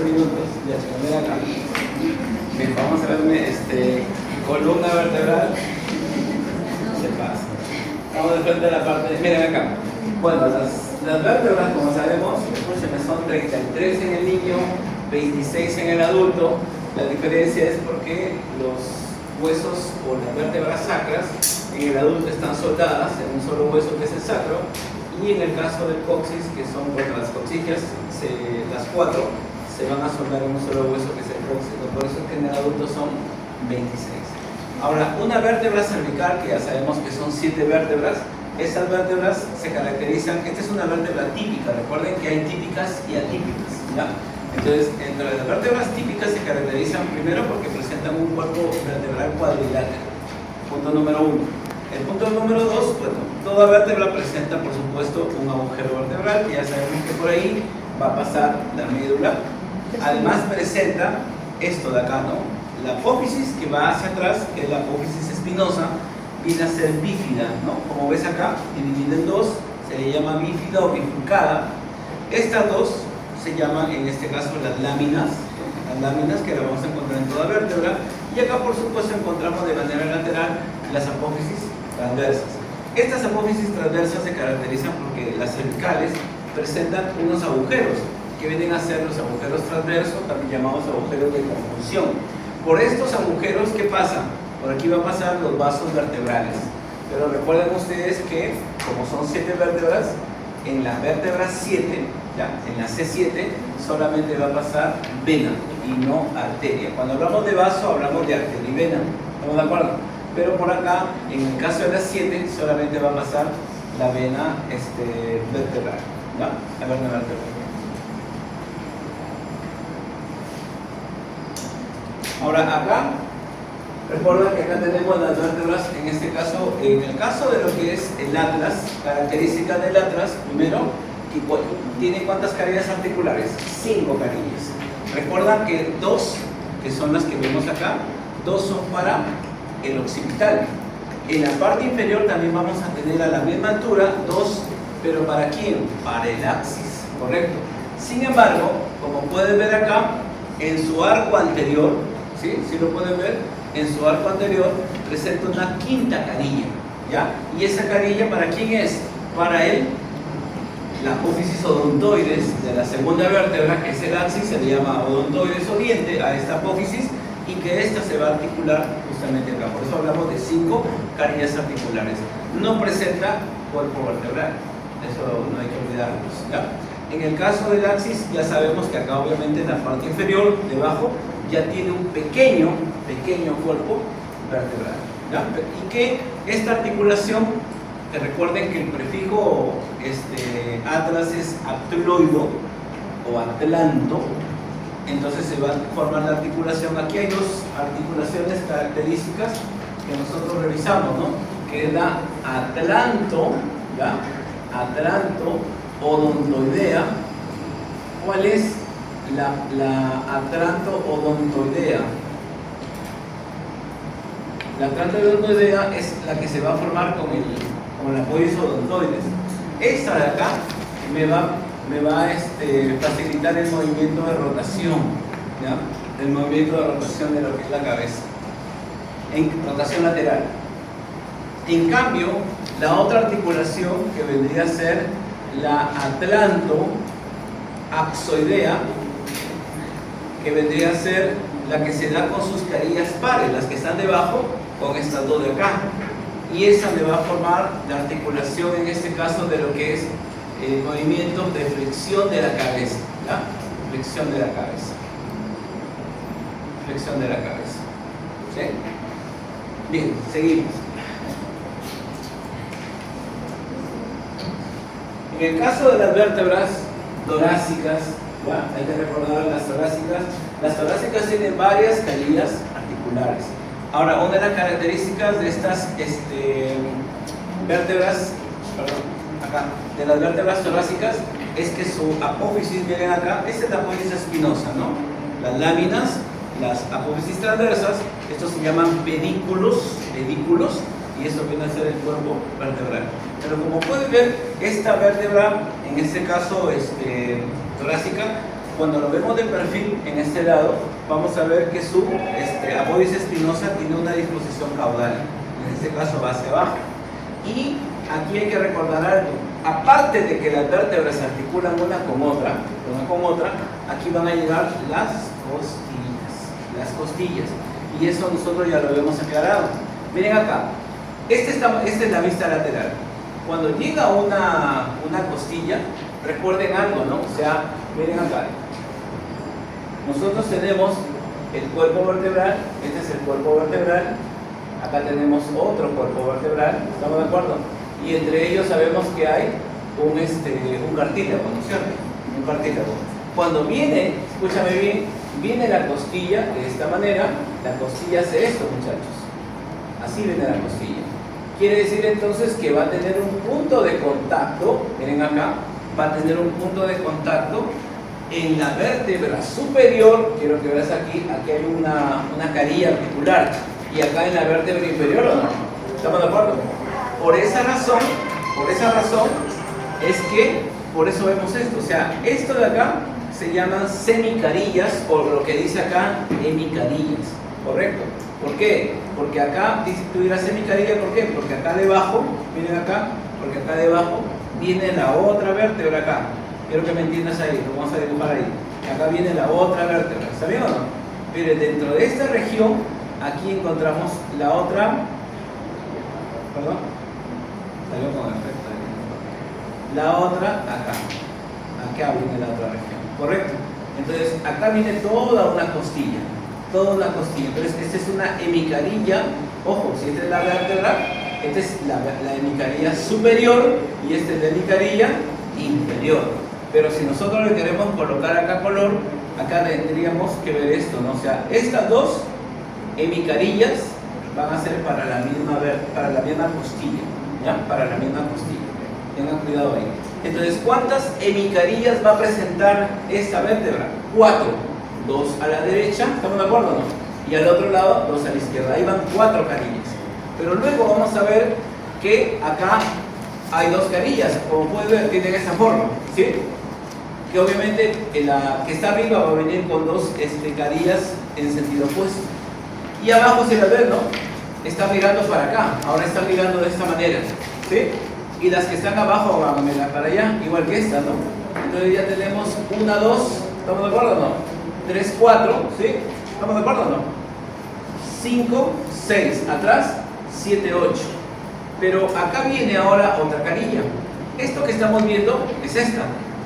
minutos. Ya, chicos, ven acá. Bien, vamos a ver columna vertebral. Se pasa. Vamos de frente a la parte. Miren acá. Bueno, las vértebras, como sabemos, escúchenme, son 33 en el niño, 26 en el adulto. La diferencia es porque los huesos o las vértebras sacras en el adulto están soldadas en un solo hueso que es el sacro, y en el caso del coxis, que son las coxigias, las 4 se van a soldar en un solo hueso que es el coxis. Por eso es que en el adulto son 26. Ahora, una vértebra cervical, que ya sabemos que son 7 vértebras, esas vértebras se caracterizan. Esta es una vértebra típica, recuerden que hay típicas y atípicas, ¿ya? Entonces, entre las vértebras típicas se caracterizan primero porque presentan un cuerpo vertebral cuadrilátero. Punto número 1. El punto número 2, bueno, toda vértebra presenta, por supuesto, un agujero vertebral, que ya sabemos que por ahí va a pasar la médula. Además presenta esto de acá, ¿no? La apófisis que va hacia atrás, que es la apófisis espinosa, viene a ser bífida, ¿no? Como ves acá, dividida en dos, se le llama bífida o bifurcada. Estas dos se llaman, en este caso, las láminas que las vamos a encontrar en toda vértebra. Y acá, por supuesto, encontramos de manera lateral las apófisis transversas. Estas apófisis transversas se caracterizan porque las cervicales presentan unos agujeros que vienen a ser los agujeros transversos, también llamados agujeros de conjunción. Por estos agujeros, ¿qué pasa? Por aquí van a pasar los vasos vertebrales. Pero recuerden ustedes que, como son 7 vértebras, en la vértebra 7, ¿ya? En la C7, solamente va a pasar vena y no arteria. Cuando hablamos de vaso, hablamos de arteria y vena. ¿Estamos de acuerdo? Pero por acá, en el caso de la 7, solamente va a pasar la vena vertebral, ¿ya? La vena vertebral. Ahora acá, recuerda que acá tenemos las vértebras, en este caso, en el caso de lo que es el atlas, características del atlas, primero, tiene ¿cuántas carillas articulares? 5 carillas. Recuerda que 2, que son las que vemos acá, 2 son para el occipital. En la parte inferior también vamos a tener a la misma altura 2, pero ¿para quién? Para el axis, ¿correcto? Sin embargo, como pueden ver acá, en su arco anterior, ¿sí? ¿Sí lo pueden ver? En su arco anterior presenta una quinta carilla, ¿ya? ¿Y esa carilla para quién es? Para la apófisis odontoides de la segunda vértebra, que es el axis, se le llama odontoides oriente a esta apófisis, y que esta se va a articular justamente acá. Por eso hablamos de 5 carillas articulares. No presenta cuerpo vertebral, eso no hay que olvidarnos, ¿ya? En el caso del axis, ya sabemos que acá obviamente en la parte inferior, debajo, ya tiene un pequeño cuerpo vertebral, ¿ya? Y que esta articulación, que recuerden que el prefijo atlas es atloido o atlanto, entonces se va a formar la articulación. Aquí hay 2 articulaciones características que nosotros revisamos, ¿no? Que es la atlanto, ¿ya? Atlanto odontoidea. ¿Cuál es la atlanto odontoidea? La atlanto odontoidea es la que se va a formar con el apoyo odontoides. Esta de acá me va a facilitar el movimiento de rotación, ¿ya? El movimiento de rotación de lo que es la cabeza, en rotación lateral. En cambio, la otra articulación, que vendría a ser la atlanto axoidea, que vendría a ser la que se da con sus carillas pares, las que están debajo, con estas 2 de acá. Y esa me va a formar la articulación, en este caso, de lo que es el movimiento de flexión de la cabeza, ¿ya? Flexión de la cabeza. Flexión de la cabeza. ¿Sí? Bien, seguimos. En el caso de las vértebras torácicas, ¿ya? Hay que recordar las torácicas. Las torácicas tienen varias carillas articulares. Ahora, una de las características de estas vértebras, acá, de las vértebras torácicas, es que su apófisis, miren acá, esta es la apófisis espinosa, ¿no? Las láminas, las apófisis transversas, estos se llaman pedículos, y esto viene a ser el cuerpo vertebral. Pero como pueden ver, esta vértebra, en este caso torácica, cuando lo vemos de perfil en este lado, vamos a ver que su apódice espinosa tiene una disposición caudal, en este caso va hacia abajo. Y aquí hay que recordar algo, aparte de que las vértebras se articulan una con otra, aquí van a llegar las costillas, y eso nosotros ya lo habíamos aclarado. Miren acá, esta es la vista lateral. Cuando llega una costilla, recuerden algo, ¿no? O sea, miren acá, nosotros tenemos el cuerpo vertebral, este es el cuerpo vertebral, acá tenemos otro cuerpo vertebral, ¿estamos de acuerdo? Y entre ellos sabemos que hay un cartílago, ¿no es cierto? Un cartílago. Cuando viene, escúchame bien, viene la costilla de esta manera, la costilla hace esto, muchachos. Así viene la costilla. Quiere decir entonces que va a tener un punto de contacto, miren acá, va a tener un punto de contacto en la vértebra superior. Quiero que veas aquí hay una carilla articular, y acá en la vértebra inferior, ¿o no? ¿Estamos de acuerdo? Por esa razón es que, por eso vemos esto, o sea, esto de acá se llaman semicarillas, o lo que dice acá, hemicarillas, ¿correcto? ¿Por qué? Porque acá dice que tuviera semicarilla, ¿por qué? Porque acá debajo, miren acá, porque acá debajo viene la otra vértebra acá. Quiero que me entiendas ahí, lo vamos a dibujar ahí. Acá viene la otra vértebra, ¿está bien o no? Miren, dentro de esta región, aquí encontramos la otra, perdón, salió con efecto ahí. La otra acá viene la otra región, ¿correcto? Entonces, acá viene toda una costilla. Entonces, esta es una hemicarilla. Ojo, si esta es la vértebra, esta es la hemicarilla superior y esta es la hemicarilla inferior. Pero si nosotros le queremos colocar acá color, acá tendríamos que ver esto, ¿no? O sea, estas dos hemicarillas van a ser para la misma costilla, ¿ya? Para la misma costilla. Tengan cuidado ahí. Entonces, ¿cuántas hemicarillas va a presentar esta vértebra? 4. 2 a la derecha, ¿estamos de acuerdo o no? Y al otro lado, 2 a la izquierda. Ahí van 4 carillas. Pero luego vamos a ver que acá hay 2 carillas. Como pueden ver, tienen esta forma, ¿sí? Que obviamente la que está arriba va a venir con 2 carillas en sentido opuesto. Y abajo, si la ven, ¿no? Está mirando para acá. Ahora está mirando de esta manera, ¿sí? Y las que están abajo van a mirar para allá, igual que esta, ¿no? Entonces ya tenemos 1, 2, ¿estamos de acuerdo o no? 3, 4, ¿sí? ¿Estamos de acuerdo o no? 5, 6, atrás, 7, 8. Pero acá viene ahora otra carilla. Esto que estamos viendo es esta,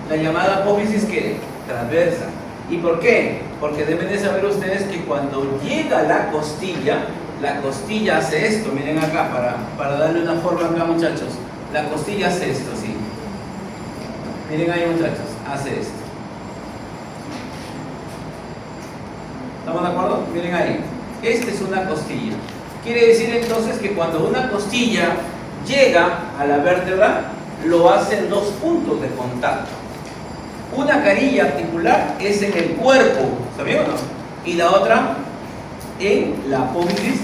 la llamada apófisis que transversa. ¿Y por qué? Porque deben de saber ustedes que cuando llega la costilla hace esto. Miren acá, para darle una forma acá, muchachos. La costilla hace esto, ¿sí? Miren ahí, muchachos, hace esto. ¿Estamos de acuerdo? Miren ahí. Esta es una costilla. Quiere decir entonces que cuando una costilla llega a la vértebra, lo hace en 2 puntos de contacto. Una carilla articular es en el cuerpo, ¿está bien o no? Y la otra en la apófisis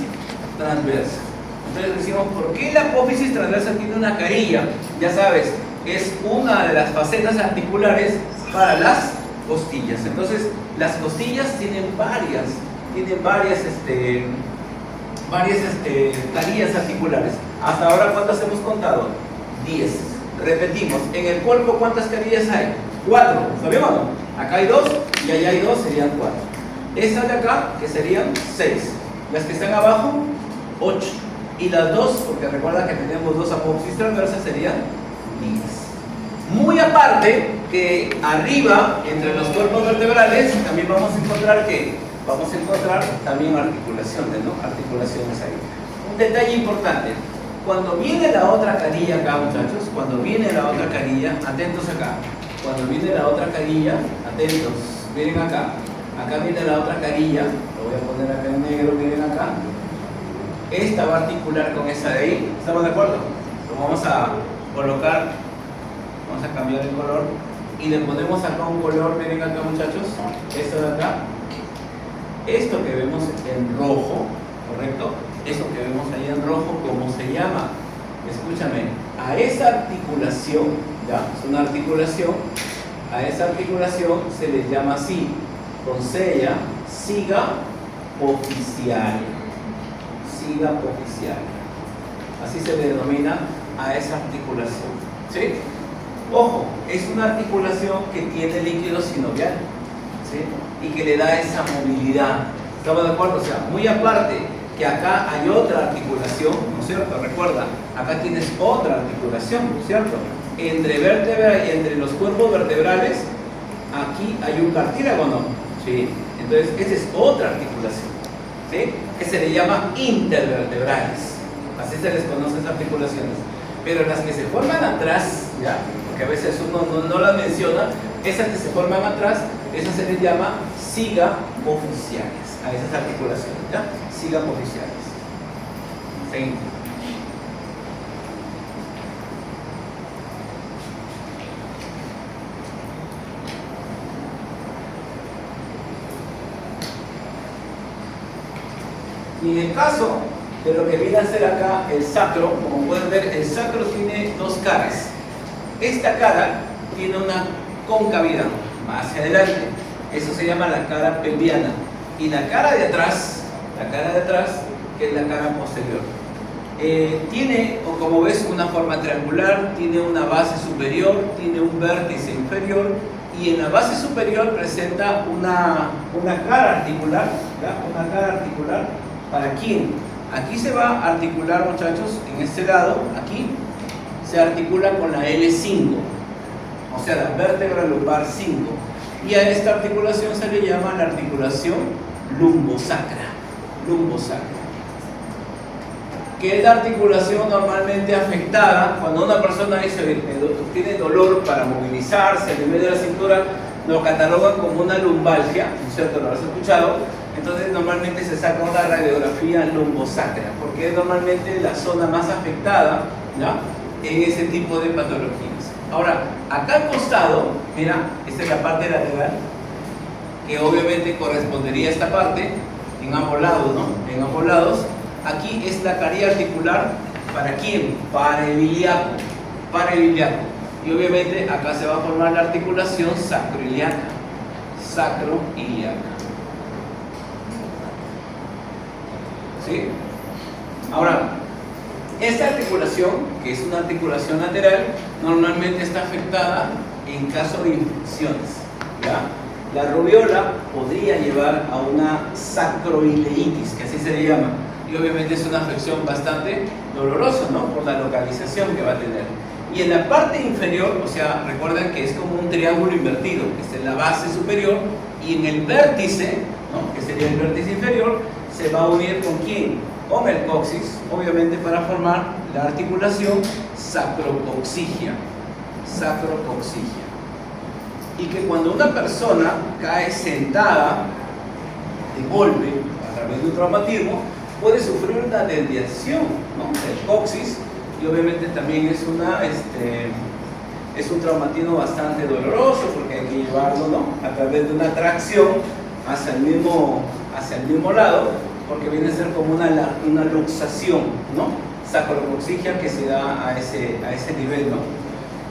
transversa. Entonces decimos, ¿por qué la apófisis transversa tiene una carilla? Ya sabes, es una de las facetas articulares para las costillas. Entonces, las costillas tienen varias carillas articulares. Hasta ahora, ¿cuántas hemos contado? 10. Repetimos, en el cuerpo, ¿cuántas carillas hay? 4, ¿sabemos o no? Acá hay 2 y allá hay 2, serían 4. Estas de acá, que serían 6. Las que están abajo, 8. Y las 2, porque recuerda que tenemos 2 apófisis transversas, serían 10. Muy aparte que arriba, entre los cuerpos vertebrales, también vamos a encontrar también articulaciones, ¿no? Articulaciones ahí. Un detalle importante, cuando viene la otra carilla acá, muchachos, cuando viene la otra carilla, atentos acá, cuando viene la otra carilla, atentos, miren acá viene la otra carilla, lo voy a poner acá en negro, miren acá, esta va a articular con esa de ahí, ¿estamos de acuerdo? Lo vamos a colocar, vamos a cambiar el color y le ponemos acá un color, miren acá, muchachos, esto de acá, esto que vemos en rojo, ¿correcto? Esto que vemos ahí en rojo, ¿cómo se llama? Escúchame, a esa articulación, ¿ya? Es una articulación, A esa articulación se les llama así, con sella, siga oficial. Siga oficial. Así se le denomina a esa articulación. ¿Sí? Ojo, es una articulación que tiene líquido sinovial, ¿sí? Y que le da esa movilidad. ¿Estamos de acuerdo? O sea, muy aparte que acá hay otra articulación, ¿no es cierto? Recuerda, acá tienes otra articulación, ¿no es cierto? Entre vértebra y entre los cuerpos vertebrales, aquí hay un cartílago, ¿no? ¿Sí? Entonces, esa es otra articulación, ¿sí? Que se le llama intervertebrales. Así se les conoce esas articulaciones. Pero las que se forman atrás, ¿ya? Porque a veces uno no las menciona, esas que se forman atrás, esas se les llama siga oficiales, a esas articulaciones, ¿ya? Siga oficiales. Seguimos. Y en el caso de lo que viene a ser acá el sacro, como pueden ver, el sacro tiene dos caras. Esta cara tiene una concavidad hacia adelante, eso se llama la cara pelviana. Y la cara de atrás, que es la cara posterior, tiene, o como ves, una forma triangular, tiene una base superior, tiene un vértice inferior, y en la base superior presenta una cara articular, ¿ya? Una cara articular. ¿Para quién? Aquí se va a articular, muchachos, en este lado, aquí, se articula con la L5, o sea, la vértebra lumbar 5. Y a esta articulación se le llama la articulación lumbosacra. Lumbosacra. Que es la articulación normalmente afectada cuando una persona tiene dolor para movilizarse en el medio de la cintura, lo catalogan como una lumbalgia, ¿no es cierto? ¿Lo has escuchado? Entonces normalmente se saca una radiografía lumbosacra, porque es normalmente la zona más afectada, ¿ya? En ese tipo de patologías. Ahora, acá al costado, mira, esta es la parte lateral, que obviamente correspondería a esta parte, en ambos lados, ¿no? En ambos lados. Aquí es la caría articular, ¿para quién? Para el ilíaco, para el ilíaco. Y obviamente acá se va a formar la articulación sacroiliaca, sacroiliaca. ¿Sí? Ahora, esta articulación, que es una articulación lateral, normalmente está afectada en caso de infecciones, ¿ya? La rubiola podría llevar a una sacroileitis, que así se le llama, y obviamente es una afección bastante dolorosa, ¿no? Por la localización que va a tener. Y en la parte inferior, o sea, recuerden que es como un triángulo invertido, que está en la base superior, y en el vértice, ¿no? Que sería el vértice inferior, se va a unir ¿con quién? Con el coxis, obviamente para formar la articulación sacrocoxigia. Sacrocoxigia. Y que cuando una persona cae sentada de golpe a través de un traumatismo, puede sufrir una desviación, ¿no? del coxis, y obviamente también es un traumatismo bastante doloroso, porque hay que llevarlo, ¿no? a través de una tracción hacia el mismo lado, porque viene a ser como una luxación, ¿no? Sacrocoxigia que se da a ese nivel, ¿no?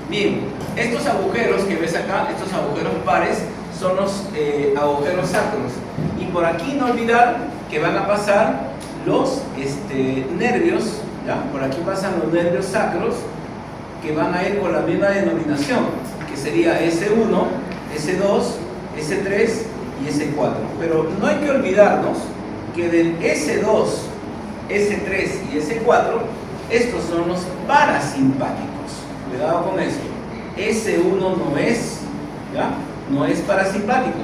Bien, estos agujeros que ves acá, estos agujeros pares, son los agujeros sacros. Y por aquí no olvidar que van a pasar los nervios, ¿ya? Por aquí pasan los nervios sacros, que van a ir con la misma denominación, que sería S1, S2, S3 y S4. Pero no hay que olvidarnos que del S2, S3 y S4, estos son los parasimpáticos. Cuidado con eso. S1 no es, ¿ya? No es parasimpático.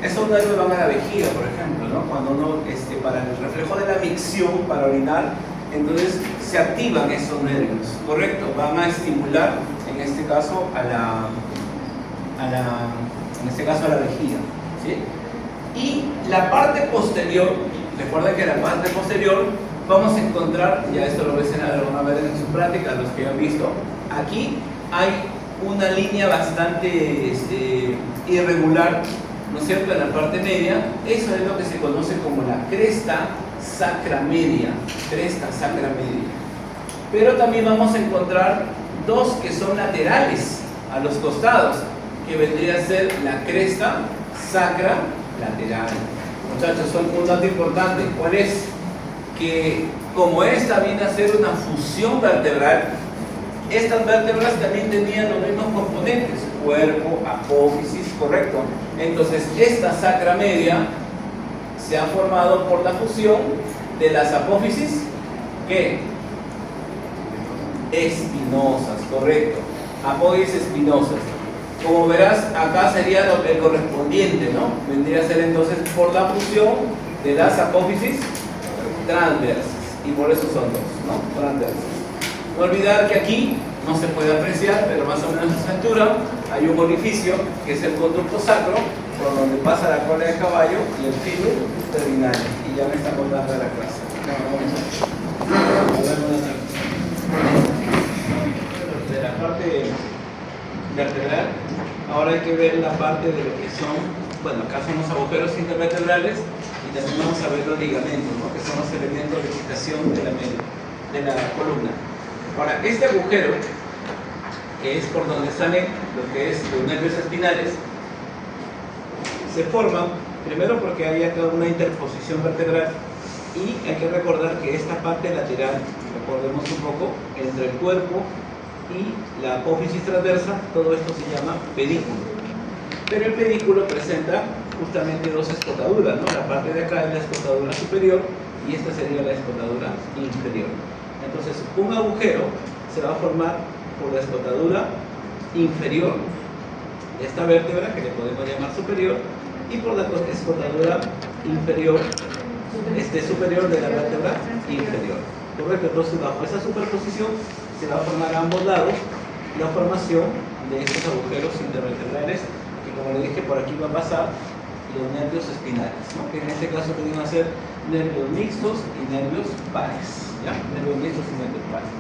Esos nervios van a la vejiga, por ejemplo, ¿no? Cuando uno, para el reflejo de la micción, para orinar, entonces se activan esos nervios, ¿correcto? Van a estimular, en este caso, a la vejiga, ¿sí? Y la parte posterior, recuerden que en la parte posterior vamos a encontrar, ya esto lo van a ver en su práctica, los que han visto, aquí hay una línea bastante irregular, ¿no es cierto?, en la parte media. Eso es lo que se conoce como la cresta sacra media, cresta sacra media. Pero también vamos a encontrar dos que son laterales a los costados, que vendría a ser la cresta sacra lateral. Muchachos, son un dato importante. ¿Cuál es? Que como esta viene a ser una fusión vertebral, estas vértebras también tenían los mismos componentes, cuerpo, apófisis, correcto. Entonces esta sacra media se ha formado por la fusión de las apófisis, ¿qué? Espinosas, correcto. Apófisis espinosas. Como verás, acá sería el correspondiente, ¿no? Vendría a ser entonces por la fusión de las apófisis transversas. Y por eso son dos, ¿no? Transversas. No olvidar que aquí no se puede apreciar, pero más o menos a esa altura hay un orificio que es el conducto sacro, por donde pasa la cola de caballo y el filo terminal. Y ya me está contando la clase. De la parte vertebral, ahora hay que ver la parte de lo que son, bueno, acá son los agujeros intervertebrales y también vamos a ver los ligamentos, ¿no? Que son los elementos de fijación de la columna. Ahora, este agujero, que es por donde salen lo que es los nervios espinales, se forma primero porque hay acá una interposición vertebral y hay que recordar que esta parte lateral, recordemos un poco, entre el cuerpo y la apófisis transversa, todo esto se llama pedículo. Pero el pedículo presenta justamente dos escotaduras, ¿no? La parte de acá es la escotadura superior y esta sería la escotadura inferior. Entonces, un agujero se va a formar por la escotadura inferior de esta vértebra, que le podemos llamar superior, y por la escotadura inferior, superior de la vértebra inferior. Correcto, entonces bajo esa superposición se va a formar a ambos lados la formación de estos agujeros intervertebrales, que como le dije, por aquí va a pasar los nervios espinales, ¿no? Que en este caso podrían ser nervios mixtos y nervios pares, ¿ya? Nervios mixtos y nervios pares.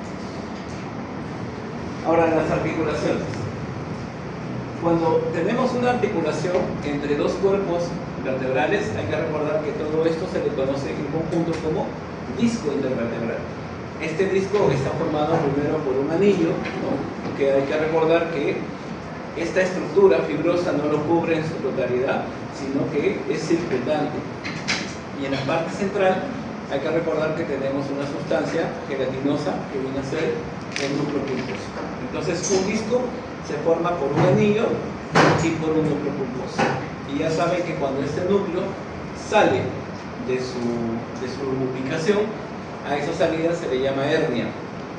Ahora, las articulaciones. Cuando tenemos una articulación entre dos cuerpos vertebrales, hay que recordar que todo esto se le conoce en conjunto como disco intervertebral. Este disco está formado primero por un anillo, ¿no? Que hay que recordar que esta estructura fibrosa no lo cubre en su totalidad, sino que es circundante. Y en la parte central hay que recordar que tenemos una sustancia gelatinosa que viene a ser el núcleo pulposo. Entonces un disco se forma por un anillo y por un núcleo pulposo. Y ya saben que cuando este núcleo sale de su ubicación, a esa salida se le llama hernia,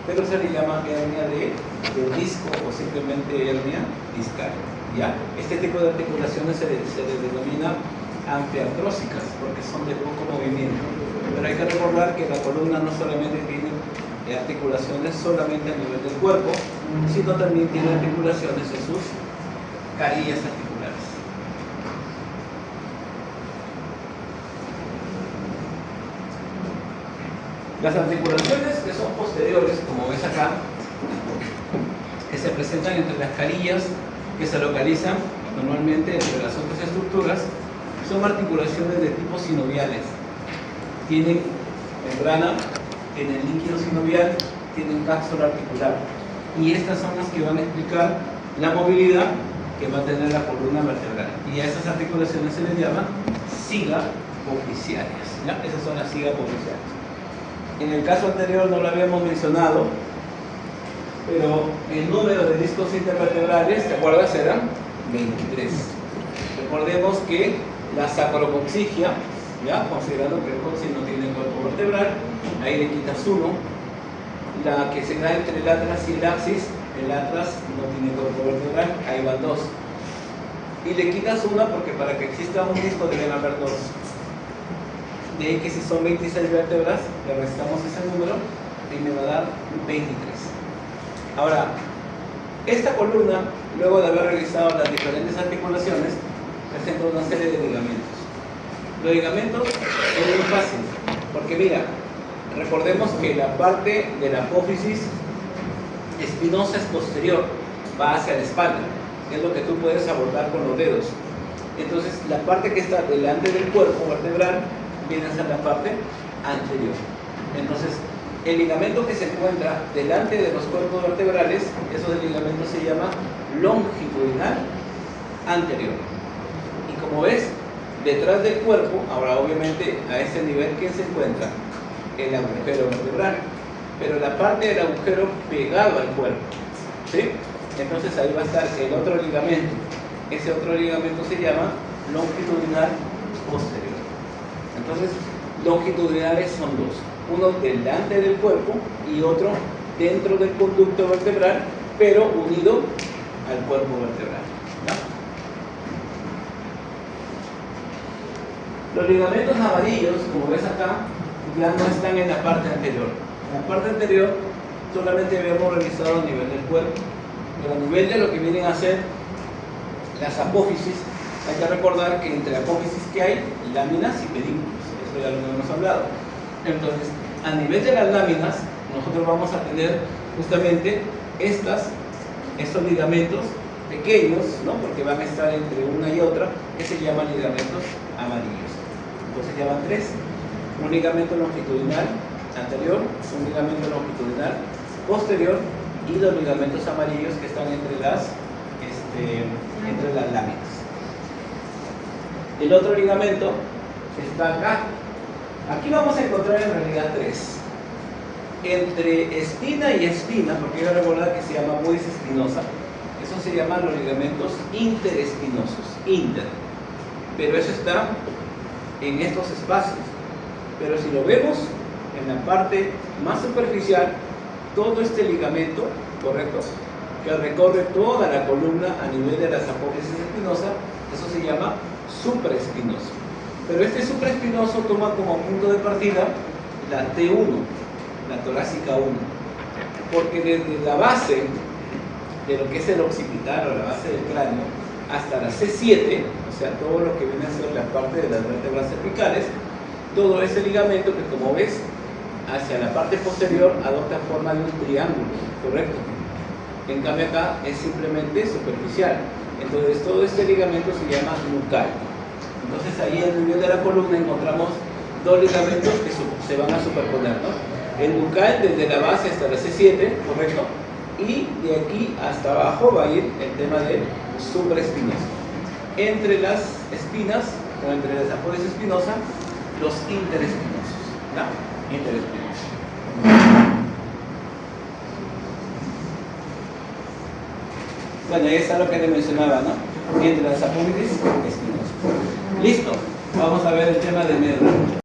pero se le llama hernia de disco o simplemente hernia discal, ¿ya? Este tipo de articulaciones se les denomina anfiartrósicas porque son de poco movimiento, pero hay que recordar que la columna no solamente tiene articulaciones solamente a nivel del cuerpo, sino también tiene articulaciones en sus carillas articulares. Las articulaciones que son posteriores, como ves acá, que se presentan entre las carillas, que se localizan normalmente entre las otras estructuras, son articulaciones de tipo sinoviales. Tienen membrana, tienen líquido sinovial, tienen cápsula articular. Y estas son las que van a explicar la movilidad que va a tener la columna vertebral. Y a esas articulaciones se les llama siga-poficiarias, ¿ya? Esas son las siga-poficiarias. En el caso anterior no lo habíamos mencionado, pero el número de discos intervertebrales, ¿te acuerdas? Era 23. Recordemos que la sacrocoxigia, ¿ya? Considerando que el coxis no tiene cuerpo vertebral, ahí le quitas uno. La que se da entre el atlas y el axis, el atlas no tiene cuerpo vertebral, ahí van dos. Y le quitas una porque para que exista un disco deben haber dos. De ahí que si son 26 vértebras, le restamos ese número y me va a dar 23. Ahora, esta columna, luego de haber realizado las diferentes articulaciones, presenta una serie de ligamentos. Los ligamentos es muy fácil, porque mira, recordemos que la parte de la apófisis espinosa es posterior, va hacia la espalda, es lo que tú puedes abordar con los dedos. Entonces, la parte que está delante del cuerpo vertebral viene a ser la parte anterior. Entonces, el ligamento que se encuentra delante de los cuerpos vertebrales, esos ligamentos se llama longitudinal anterior. Y como ves, detrás del cuerpo, ahora obviamente a ese nivel que se encuentra el agujero vertebral, pero la parte del agujero pegado al cuerpo, ¿sí? Entonces ahí va a estar el otro ligamento. Ese otro ligamento se llama longitudinal posterior. Entonces, longitudinales son dos, uno delante del cuerpo y otro dentro del conducto vertebral, pero unido al cuerpo vertebral, ¿no? Los ligamentos amarillos, como ves acá, ya no están en la parte anterior. En la parte anterior solamente habíamos revisado a nivel del cuerpo, pero a nivel de lo que vienen a ser las apófisis, hay que recordar que entre apófisis que hay láminas y pedúnculos, eso ya lo hemos hablado. Entonces, a nivel de las láminas, nosotros vamos a tener justamente estos ligamentos pequeños, ¿no? Porque van a estar entre una y otra, que se llaman ligamentos amarillos. Entonces ya van tres: un ligamento longitudinal anterior, un ligamento longitudinal posterior y los ligamentos amarillos que están entre las láminas. El otro ligamento está acá. Aquí vamos a encontrar en realidad tres. Entre espina y espina, porque hay que recordar que se llama pubis espinosa, eso se llaman los ligamentos interespinosos, pero eso está en estos espacios. Pero si lo vemos en la parte más superficial, todo este ligamento, correcto, que recorre toda la columna a nivel de las apófisis espinosas, eso se llama supraespinoso. Pero este supraespinoso toma como punto de partida la T1, la torácica 1, porque desde la base de lo que es el occipital o la base del cráneo hasta la C7, o sea, todo lo que viene a ser la parte de las vértebras cervicales, todo ese ligamento que, como ves, hacia la parte posterior adopta forma de un triángulo, ¿correcto? En cambio acá es simplemente superficial. Entonces todo este ligamento se llama nucal. Entonces ahí en el nivel de la columna encontramos dos ligamentos que se van a superponer, ¿no? El nucal desde la base hasta la C7, ¿correcto? Y de aquí hasta abajo va a ir el tema del supraespinoso. Entre las espinas, o entre las apófisis espinosa, los interespinosos, ¿no? Interespinosos. Bueno, ahí está lo que te mencionaba, ¿no? Entre las apófisis espinosas. Listo. Vamos a ver el tema de medio.